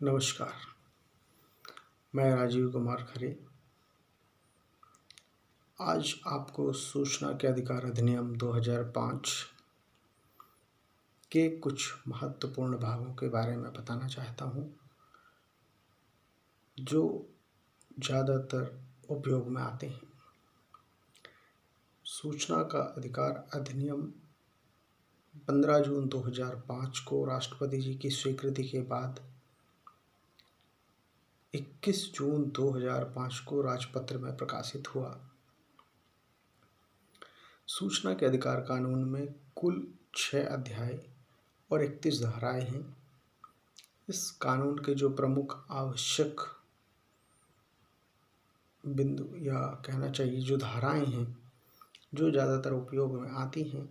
नमस्कार। मैं राजीव कुमार खरे आज आपको सूचना के अधिकार अधिनियम 2005 के कुछ महत्वपूर्ण भागों के बारे में बताना चाहता हूँ, जो ज़्यादातर उपयोग में आते हैं। सूचना का अधिकार अधिनियम 15 जून 2005 को राष्ट्रपति जी की स्वीकृति के बाद 21 जून 2005 को राजपत्र में प्रकाशित हुआ। सूचना के अधिकार कानून में कुल 6 अध्याय और 31 धाराएं हैं। इस कानून के जो प्रमुख आवश्यक बिंदु या कहना चाहिए जो धाराएं हैं, जो ज़्यादातर उपयोग में आती हैं,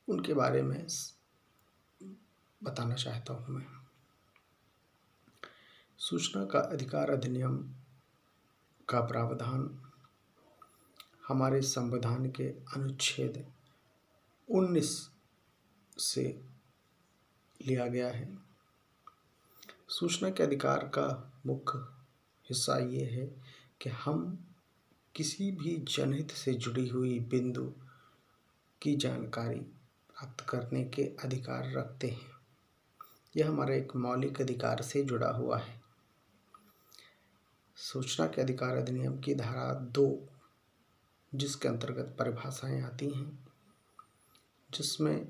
उनके बारे में बताना चाहता हूँ मैं। सूचना का अधिकार अधिनियम का प्रावधान हमारे संविधान के अनुच्छेद 19 से लिया गया है। सूचना के अधिकार का मुख्य हिस्सा ये है कि हम किसी भी जनहित से जुड़ी हुई बिंदु की जानकारी प्राप्त करने के अधिकार रखते हैं। यह हमारे एक मौलिक अधिकार से जुड़ा हुआ है। सूचना के अधिकार अधिनियम की धारा 2, जिसके अंतर्गत परिभाषाएं आती हैं, जिसमें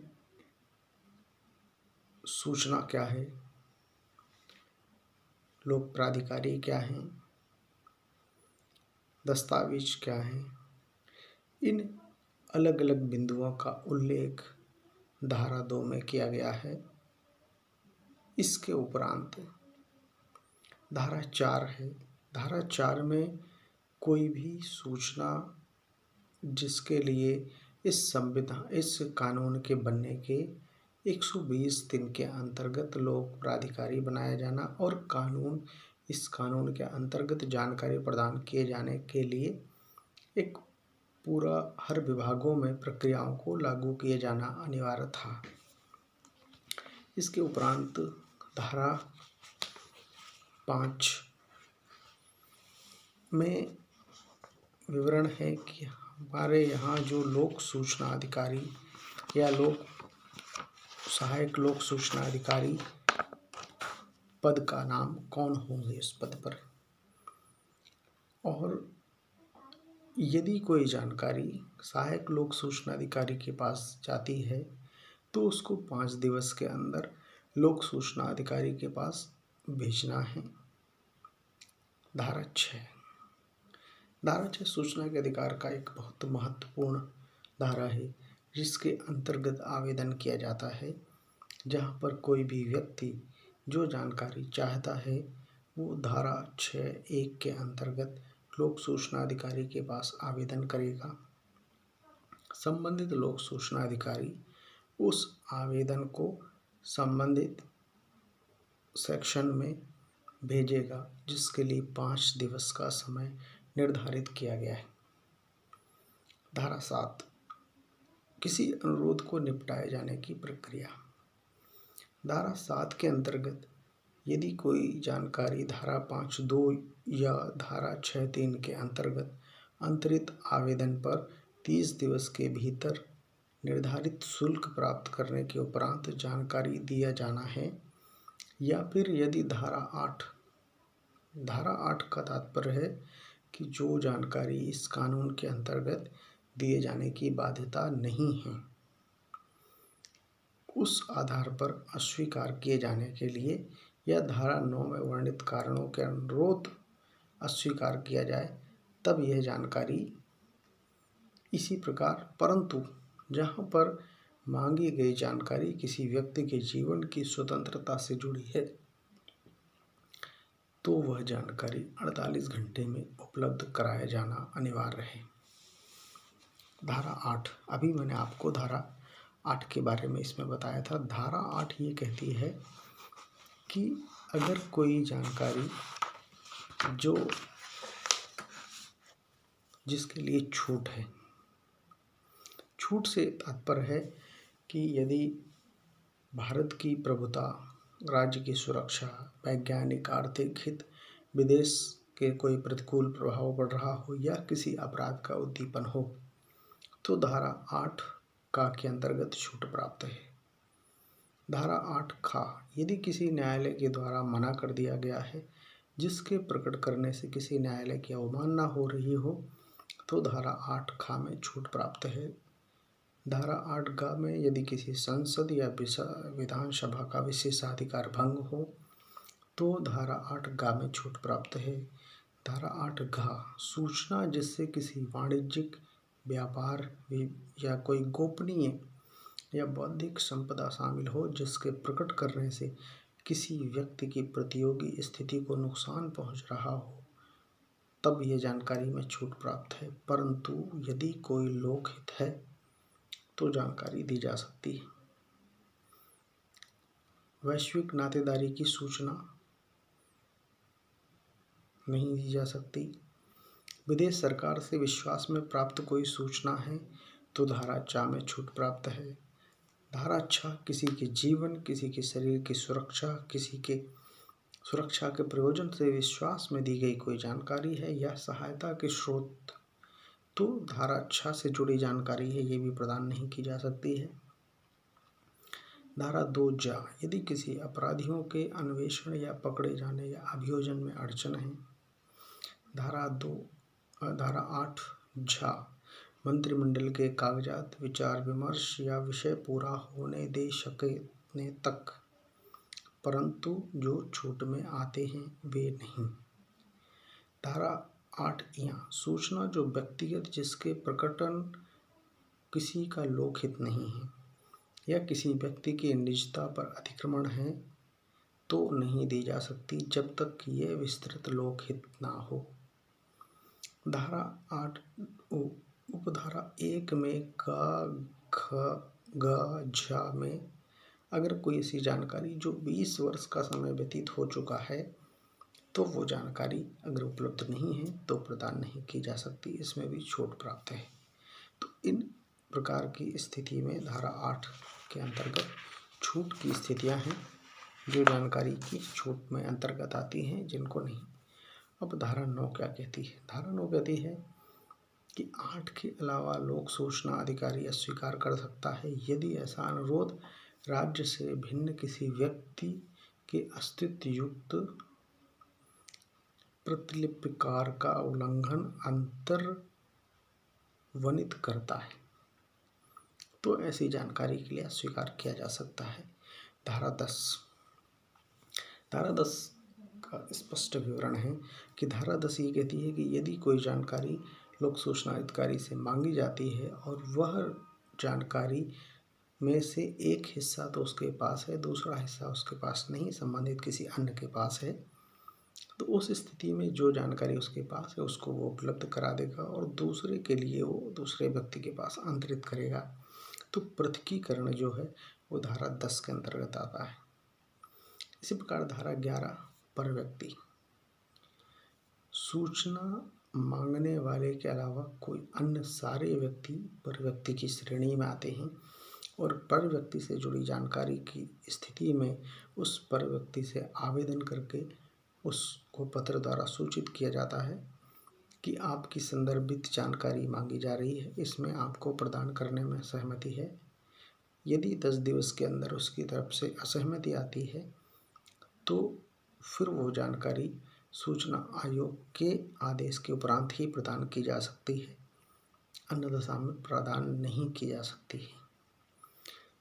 सूचना क्या है, लोक प्राधिकारी क्या हैं, दस्तावेज क्या हैं, इन अलग अलग बिंदुओं का उल्लेख धारा 2 में किया गया है। इसके उपरांत धारा 4 है। धारा 4 में कोई भी सूचना जिसके लिए इस कानून के बनने के 120 दिन के अंतर्गत लोक प्राधिकारी बनाया जाना और इस कानून के अंतर्गत जानकारी प्रदान किए जाने के लिए एक पूरा हर विभागों में प्रक्रियाओं को लागू किए जाना अनिवार्य था। इसके उपरांत धारा 5 में विवरण है कि हमारे यहाँ जो लोक सूचना अधिकारी या सहायक लोक सूचना अधिकारी पद का नाम कौन होंगे इस पद पर, और यदि कोई जानकारी सहायक लोक सूचना अधिकारी के पास जाती है तो उसको 5 दिवस के अंदर लोक सूचना अधिकारी के पास भेजना है। धारा 6 सूचना के अधिकार का एक बहुत महत्वपूर्ण धारा है, जिसके अंतर्गत आवेदन किया जाता है। जहाँ पर कोई भी व्यक्ति जो जानकारी चाहता है वो धारा 6(1) के अंतर्गत लोक सूचना अधिकारी के पास आवेदन करेगा। संबंधित लोक सूचना अधिकारी उस आवेदन को संबंधित सेक्शन में भेजेगा, जिसके लिए 5 दिवस का समय निर्धारित किया गया है। धारा 7 किसी अनुरोध को निपटाए जाने की प्रक्रिया। धारा 7 के अंतर्गत यदि कोई जानकारी धारा 5(2) या धारा 6(3) के अंतर्गत अंतरित आवेदन पर 30 दिवस के भीतर निर्धारित शुल्क प्राप्त करने के उपरांत जानकारी दिया जाना है, या फिर यदि धारा 8 का तात्पर्य है कि जो जानकारी इस कानून के अंतर्गत दिए जाने की बाध्यता नहीं है, उस आधार पर अस्वीकार किए जाने के लिए या धारा 9 में वर्णित कारणों के अनुरोध अस्वीकार किया जाए, तब यह जानकारी इसी प्रकार, परंतु जहाँ पर मांगी गई जानकारी किसी व्यक्ति के जीवन की स्वतंत्रता से जुड़ी है, तो वह जानकारी 48 घंटे में उपलब्ध कराया जाना अनिवार्य है। धारा 8, अभी मैंने आपको धारा 8 के बारे में इसमें बताया था। धारा 8 ये कहती है कि अगर कोई जानकारी जिसके लिए छूट है, छूट से तात्पर्य है कि यदि भारत की प्रभुता राज्य की सुरक्षा, वैज्ञानिक आर्थिक हित, विदेश के कोई प्रतिकूल प्रभाव पड़ रहा हो या किसी अपराध का उद्दीपन हो तो धारा 8 का के अंतर्गत छूट प्राप्त है। धारा 8 खा, यदि किसी न्यायालय के द्वारा मना कर दिया गया है जिसके प्रकट करने से किसी न्यायालय की अवमानना हो रही हो तो धारा 8 खा में छूट प्राप्त है। धारा 8 ग में यदि किसी संसद या विधानसभा का विशेषाधिकार भंग हो तो धारा 8 ग में छूट प्राप्त है। धारा 8 घ, सूचना जिससे किसी वाणिज्यिक व्यापार या कोई गोपनीय या बौद्धिक संपदा शामिल हो जिसके प्रकट करने से किसी व्यक्ति की प्रतियोगी स्थिति को नुकसान पहुंच रहा हो तब ये जानकारी में छूट प्राप्त है, परंतु यदि कोई लोकहित है तो जानकारी दी जा सकती है। वैश्विक नातेदारी की सूचना नहीं दी जा सकती। विदेश सरकार से विश्वास में प्राप्त कोई सूचना है तो धारा 4 में छूट प्राप्त है। धारा 6 किसी के जीवन, किसी के शरीर की सुरक्षा, किसी के सुरक्षा के प्रयोजन से विश्वास में दी गई कोई जानकारी है या सहायता के स्रोत तो धारा 6 से जुड़ी जानकारी है, ये भी प्रदान नहीं की जा सकती है। धारा 2 जा, यदि किसी अपराधियों के अन्वेषण या पकड़े जाने या अभियोजन में अड़चन है। धारा 8 झा, मंत्रिमंडल के कागजात विचार विमर्श या विषय पूरा होने दे सकने तक, परंतु जो छूट में आते हैं वे नहीं। धारा 8 इयां, सूचना जो व्यक्तिगत जिसके प्रकटन किसी का लोकहित नहीं है या किसी व्यक्ति की निजता पर अतिक्रमण है तो नहीं दी जा सकती जब तक कि यह विस्तृत लोकहित ना हो। धारा 8 उपधारा 1 में क, ख, ग, झ में अगर कोई ऐसी जानकारी जो 20 वर्ष का समय व्यतीत हो चुका है तो वो जानकारी अगर उपलब्ध नहीं है तो प्रदान नहीं की जा सकती, इसमें भी छूट प्राप्त है। तो इन प्रकार की स्थिति में धारा 8 के अंतर्गत छूट की स्थितियां हैं जो जानकारी की छूट में अंतर्गत आती हैं, जिनको नहीं। अब धारा 9 क्या कहती है? धारा 9 कहती है कि 8 के अलावा लोक सूचना अधिकारी अस्वीकार कर सकता है यदि ऐसा अनुरोध राज्य से भिन्न किसी व्यक्ति के अस्तित्व युक्त प्रतिलिपिकार का उल्लंघन अंतर्वनित करता है तो ऐसी जानकारी के लिए अस्वीकार किया जा सकता है। धारा 10 का स्पष्ट विवरण है कि धारा 10 ये कहती है कि यदि कोई जानकारी लोक सूचना अधिकारी से मांगी जाती है और वह जानकारी में से एक हिस्सा तो उसके पास है, दूसरा हिस्सा उसके पास नहीं, संबंधित किसी अन्य के पास है, तो उस स्थिति में जो जानकारी उसके पास है उसको वो उपलब्ध करा देगा और दूसरे के लिए वो दूसरे व्यक्ति के पास अंतरित करेगा। तो पृथकीकरण जो है वो धारा 10 के अंतर्गत आता है। इसी प्रकार धारा 11 पर व्यक्ति, सूचना मांगने वाले के अलावा कोई अन्य सारे व्यक्ति पर व्यक्ति की श्रेणी में आते हैं और पर व्यक्ति से जुड़ी जानकारी की स्थिति में उस पर व्यक्ति से आवेदन करके उसको पत्र द्वारा सूचित किया जाता है कि आपकी संदर्भित जानकारी मांगी जा रही है, इसमें आपको प्रदान करने में सहमति है। यदि 10 दिवस के अंदर उसकी तरफ से असहमति आती है तो फिर वो जानकारी सूचना आयोग के आदेश के उपरांत ही प्रदान की जा सकती है, अन्य दशा में प्रदान नहीं की जा सकती है।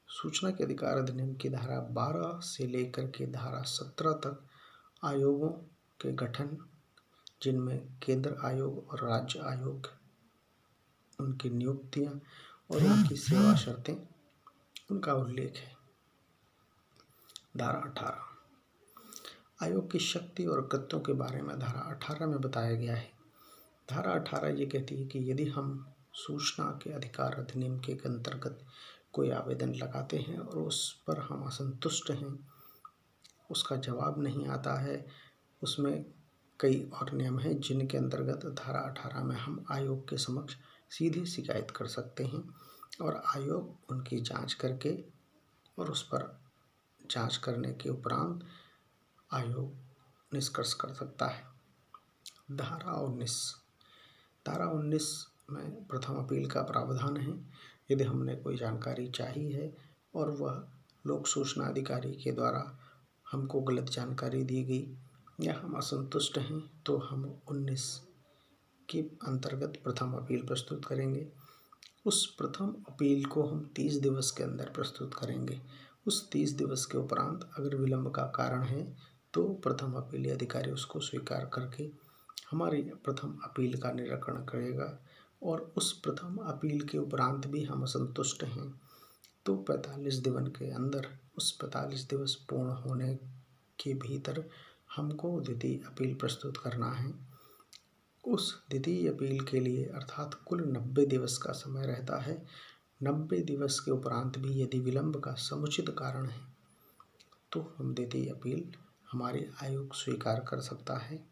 सूचना के अधिकार अधिनियम की धारा 12 से लेकर के धारा 17 तक आयोगों के गठन, जिनमें केंद्र आयोग और राज्य आयोग, उनकी नियुक्तियां और उनकी सेवा शर्तें, उनका उल्लेख है। धारा 18 आयोग की शक्ति और कृत्यों के बारे में धारा 18 में बताया गया है। धारा 18 ये कहती है कि यदि हम सूचना के अधिकार अधिनियम के अंतर्गत कोई आवेदन लगाते हैं और उस पर हम असंतुष्ट हैं, उसका जवाब नहीं आता है, उसमें कई और नियम हैं जिनके अंतर्गत धारा 18 में हम आयोग के समक्ष सीधी शिकायत कर सकते हैं और आयोग उनकी जांच करके और उस पर जांच करने के उपरांत आयोग निष्कर्ष कर सकता है। धारा 19 में प्रथम अपील का प्रावधान है। यदि हमने कोई जानकारी चाही है और वह लोक सूचना अधिकारी के द्वारा हमको गलत जानकारी दी गई या हम असंतुष्ट हैं तो हम 19 के अंतर्गत प्रथम अपील प्रस्तुत करेंगे। उस प्रथम अपील को हम 30 दिवस के अंदर प्रस्तुत करेंगे। उस 30 दिवस के उपरांत अगर विलंब का कारण है तो प्रथम अपीली अधिकारी उसको स्वीकार करके हमारी प्रथम अपील का निराकरण करेगा और उस प्रथम अपील के उपरांत भी हम असंतुष्ट हैं तो 45 दिन के अंदर उस 45 दिवस पूर्ण होने के भीतर हमको द्वितीय अपील प्रस्तुत करना है। उस द्वितीय अपील के लिए अर्थात कुल 90 दिवस का समय रहता है। 90 दिवस के उपरांत भी यदि विलंब का समुचित कारण है तो हम द्वितीय अपील हमारे आयोग स्वीकार कर सकता है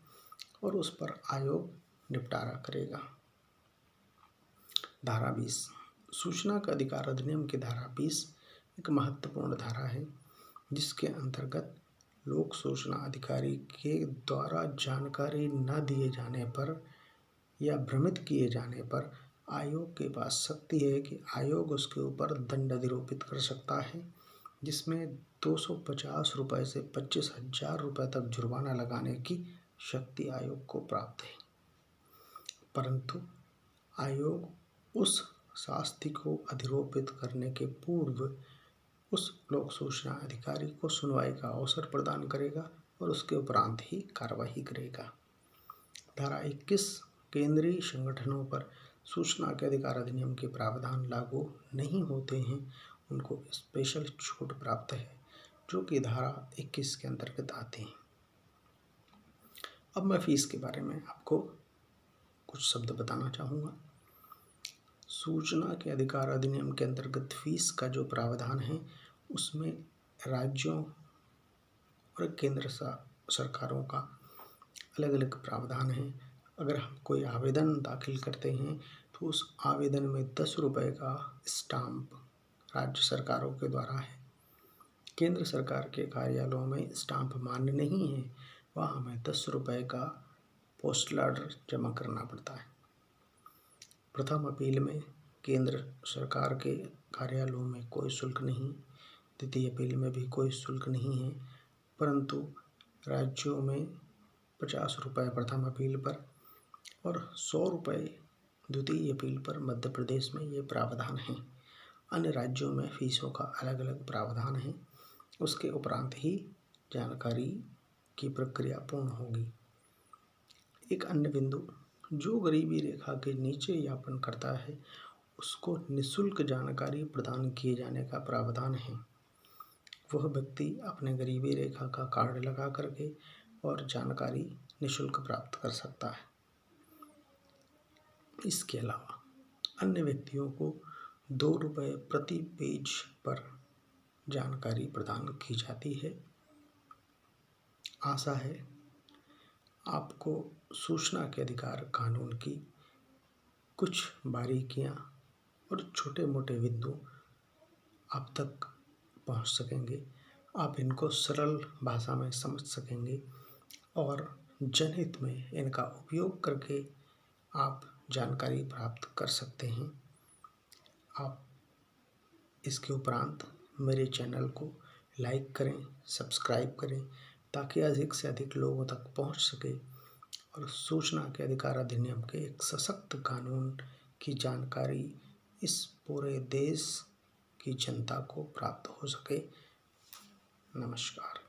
और उस पर आयोग निपटारा करेगा। धारा 20 सूचना का अधिकार अधिनियम की धारा 20 एक महत्वपूर्ण धारा है जिसके अंतर्गत लोक सूचना अधिकारी के द्वारा जानकारी न दिए जाने पर या भ्रमित किए जाने पर आयोग के पास शक्ति है कि आयोग उसके ऊपर दंड अधिरोपित कर सकता है जिसमें 250 रुपये से 25,000 रुपये तक जुर्माना लगाने की शक्ति आयोग को प्राप्त है। परंतु आयोग उस शास्ति को अधिरोपित करने के पूर्व उस लोक सूचना अधिकारी को सुनवाई का अवसर प्रदान करेगा और उसके उपरांत ही कार्रवाई करेगा। धारा 21 केंद्रीय संगठनों पर सूचना के अधिकार अधिनियम के प्रावधान लागू नहीं होते हैं, उनको स्पेशल छूट प्राप्त है जो कि धारा 21 के अंतर्गत आते हैं। अब मैं फीस के बारे में आपको कुछ शब्द बताना चाहूँगा। सूचना के अधिकार अधिनियम के अंतर्गत फीस का जो प्रावधान है उसमें राज्यों और केंद्र सरकारों का अलग अलग प्रावधान है। अगर हम कोई आवेदन दाखिल करते हैं तो उस आवेदन में 10 रुपये का स्टाम्प राज्य सरकारों के द्वारा है। केंद्र सरकार के कार्यालयों में स्टाम्प मान्य नहीं है, वहाँ हमें 10 रुपये का पोस्टल ऑर्डर जमा करना पड़ता है। प्रथम अपील में केंद्र सरकार के कार्यालयों में कोई शुल्क नहीं, द्वितीय अपील में भी कोई शुल्क नहीं है, परंतु राज्यों में 50 रुपये प्रथम अपील पर और 100 रुपये द्वितीय अपील पर मध्य प्रदेश में ये प्रावधान है। अन्य राज्यों में फीसों का अलग अलग प्रावधान है। उसके उपरांत ही जानकारी की प्रक्रिया पूर्ण होगी। एक अन्य बिंदु, जो गरीबी रेखा के नीचे यापन करता है उसको निःशुल्क जानकारी प्रदान किए जाने का प्रावधान है। वह व्यक्ति अपने गरीबी रेखा का कार्ड लगा करके और जानकारी निःशुल्क प्राप्त कर सकता है। इसके अलावा अन्य व्यक्तियों को 2 रुपये प्रति पेज पर जानकारी प्रदान की जाती है। आशा है आपको सूचना के अधिकार कानून की कुछ बारीकियां और छोटे मोटे बिंदु आप तक पहुंच सकेंगे। आप इनको सरल भाषा में समझ सकेंगे और जनहित में इनका उपयोग करके आप जानकारी प्राप्त कर सकते हैं। आप इसके उपरांत मेरे चैनल को लाइक करें, सब्सक्राइब करें ताकि अधिक से अधिक लोगों तक पहुंच सके और सूचना के अधिकार अधिनियम के एक सशक्त कानून की जानकारी इस पूरे देश की जनता को प्राप्त हो सके। नमस्कार।